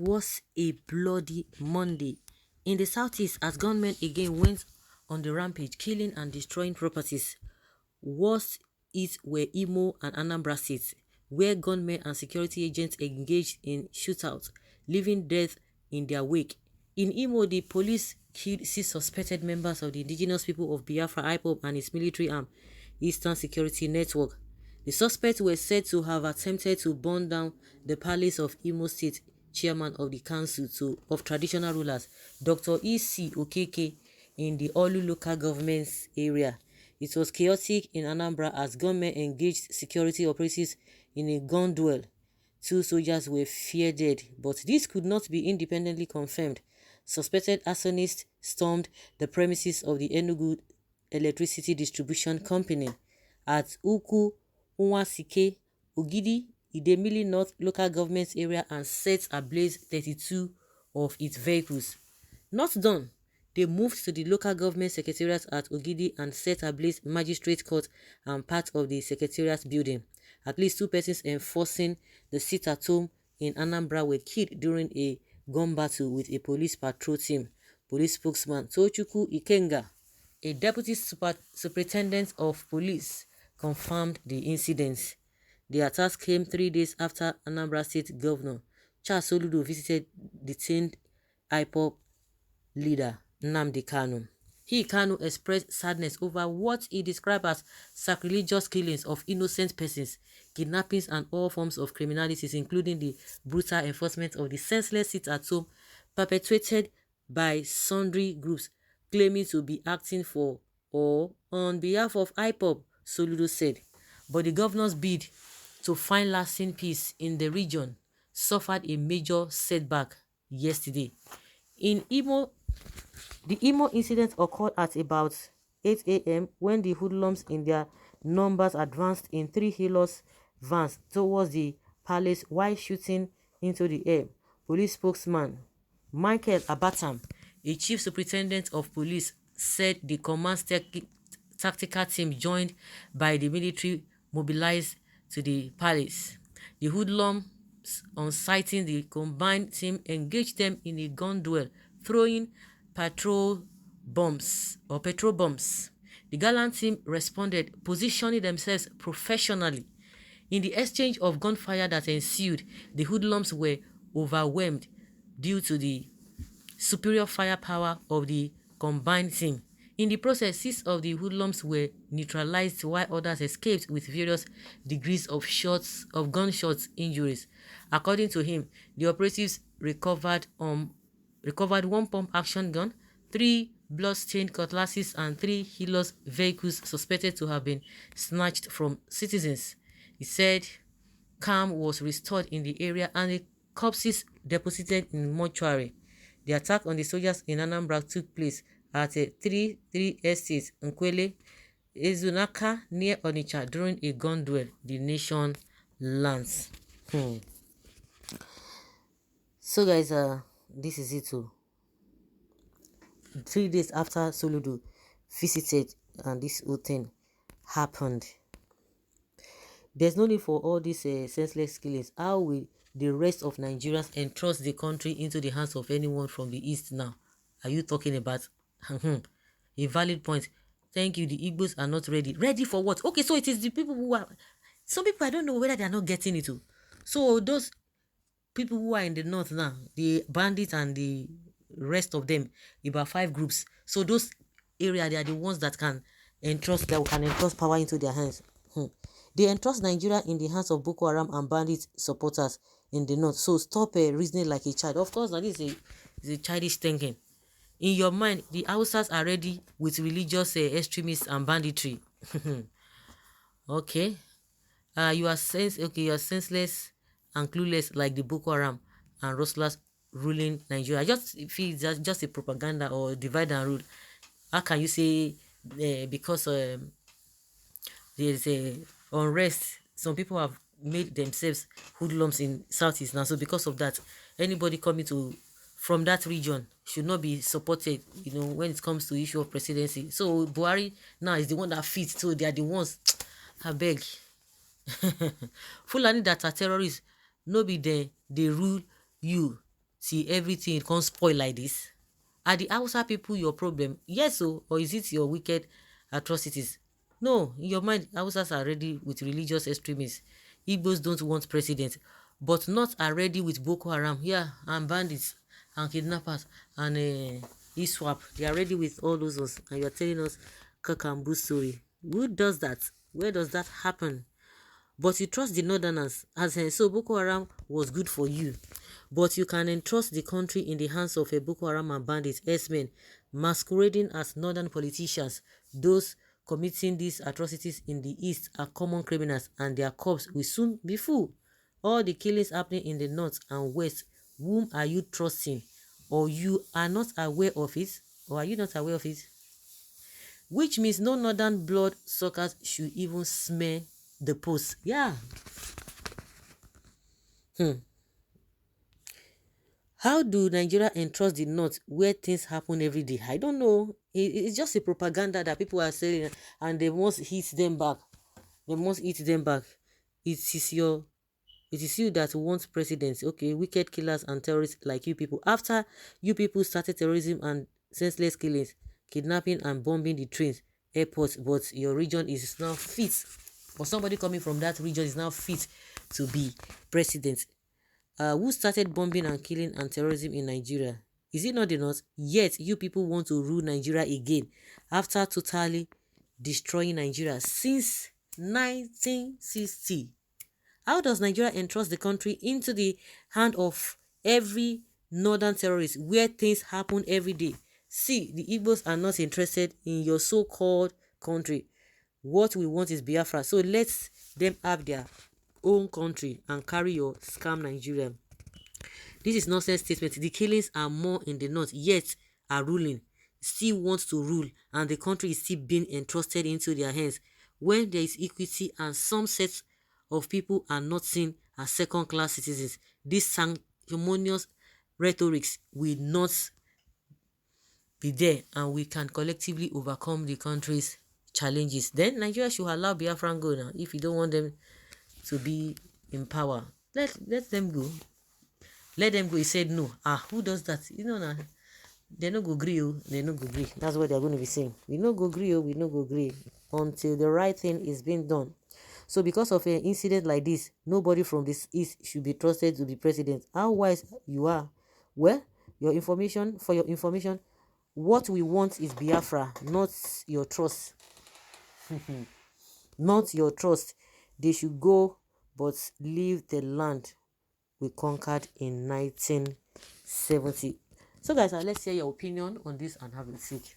was a bloody Monday in the southeast as gunmen again went on the rampage, killing and destroying properties. Worst it were Imo and Anambra states, where gunmen and security agents engaged in shootouts, leaving death in their wake. In Imo, the police killed 6 suspected members of the indigenous people of Biafra IPOB and its military arm, Eastern Security Network. The suspects were said to have attempted to burn down the palace of Imo State chairman of the Council of Traditional Rulers, Dr. E.C. Okeke, in the Olu local government area. It was chaotic in Anambra as gunmen engaged security operatives in a gun duel. 2 soldiers were feared dead, but this could not be independently confirmed. Suspected arsonists stormed the premises of the Enugu Electricity Distribution Company at Ķৰীষ্টŁ Ogidi, Idemili North local government area and set ablaze 32 of its vehicles. Not done, they moved to the local government secretariat at Ogidi and set ablaze magistrate court and part of the secretariat building. At least 2 persons enforcing the sit-at-home in Anambra were killed during a gun battle with a police patrol team. Police spokesman Tochukwu Ikenga, a deputy superintendent of police, confirmed the incident. The attacks came 3 days after Anambra State Governor ċ² visited detained IPOB leader Nnamdi Kanu. Kanu expressed sadness over what he described as sacrilegious killings of innocent persons, kidnappings and all forms of criminalities, including the brutal enforcement of the senseless sit-at-home perpetrated by sundry groups claiming to be acting for or on behalf of IPOB, Soludo said. But the governor's bid to find lasting peace in the region suffered a major setback yesterday. In Imo, the Imo incident occurred at about 8 a.m. when the hoodlums in their numbers advanced in 3 Hilux vans towards the palace while shooting into the air. Police spokesman Michael Abatam, a chief superintendent of police, said the command's tactical team joined by the military mobilized to the palace. The hoodlums, on sighting the combined team, engaged them in a gun duel, throwing petrol bombs. The gallant team responded, positioning themselves professionally. In the exchange of gunfire that ensued, the hoodlums were overwhelmed due to the superior firepower of the combined team. In the process, 6 of the hoodlums were neutralized while others escaped with various degrees of gunshot injuries. According to him, the operatives recovered 1 pump-action gun, 3 blood-stained cutlasses and 3 Hilux vehicles suspected to have been snatched from citizens. He said calm was restored in the area and the corpses deposited in mortuary. The attack on the soldiers in Anambra took place at a 3 estate Nkwele, Ezunaka near Onitsha during a gun duel the nation lands. So guys, this is it too. 3 days after Soludo visited and this whole thing happened. There's no need for all these senseless killings. How will the rest of Nigerians entrust the country into the hands of anyone from the east now? Are you talking about a valid point? Thank you. The Igbos are not ready. Ready for what? Okay, so it is the people who are... Some people, I don't know whether they are not getting it. So those people who are in the north now, the bandits and the rest of them, about 5 groups. So those areas, they are the ones that can entrust power into their hands. They entrust Nigeria in the hands of Boko Haram and bandit supporters in the north. So stop reasoning like a child. Of course, that is a childish thinking. In your mind, the Hausas are ready with religious extremists and banditry. Okay. You are senseless and clueless like the Boko Haram and rustlers ruling Nigeria. I just feel that's just a propaganda or divide and rule. How can you say because there's a unrest, some people have made themselves hoodlums in Southeast now, so because of that, anybody coming from that region should not be supported, when it comes to issue of presidency. So Buhari now is the one that fits, so they are the ones. I beg. Fulani that are terrorists, no be they rule you. till everything can't spoil like this? Are the Hausa people your problem? Yes, or is it your wicked atrocities? No, in your mind, Hausas are ready with religious extremists. Igbos don't want president, but not are ready with Boko Haram, yeah, and bandits, and kidnappers, and ISWAP. They are ready with all those ones, and you are telling us Kakambu story. Who does that? Where does that happen? But you trust the northerners, as so Boko Haram was good for you. But you can entrust the country in the hands of a Boko Haram and bandits, S-men, masquerading as northern politicians. Those committing these atrocities in the east are common criminals, and their corpse will soon be full. All the killings happening in the north and west, whom are you trusting? Or you are not aware of it? Or are you not aware of it? Which means no northern blood suckers should even smell the post. Yeah. How do Nigeria entrust the north where things happen every day? I don't know. It's just a propaganda that people are saying, and they must hit them back. They must hit them back. It is you that wants presidents, okay, wicked killers and terrorists like you people. After you people started terrorism and senseless killings, kidnapping and bombing the trains, airports, but your region is now fit, or somebody coming from that region is now fit to be president. Who started bombing and killing and terrorism in Nigeria? Is it not the North? Yet you people want to rule Nigeria again after totally destroying Nigeria since 1960. How does Nigeria entrust the country into the hand of every northern terrorist where things happen every day? See, the Igbos are not interested in your so-called country. What we want is Biafra. So let them have their own country and carry your scam Nigeria. This is nonsense statement. The killings are more in the north, yet are ruling, still want to rule, and the country is still being entrusted into their hands when there is equity and some sets of people are not seen as second-class citizens. This sanctimonious rhetorics will not be there, and we can collectively overcome the country's challenges. Then Nigeria should allow Biafran go now. If you don't want them to be in power, let them go. Let them go. He said no. Who does that? You know now. They no go agree. They no go agree. That's what they're going to be saying. We no go agree. We no go agree until the right thing is being done. So because of an incident like this, nobody from this east should be trusted to be president. How wise you are? Well, your information, what we want is Biafra, not your trust. Not your trust. They should go, but leave the land we conquered in 1970. So guys, let's hear your opinion on this and have a seat.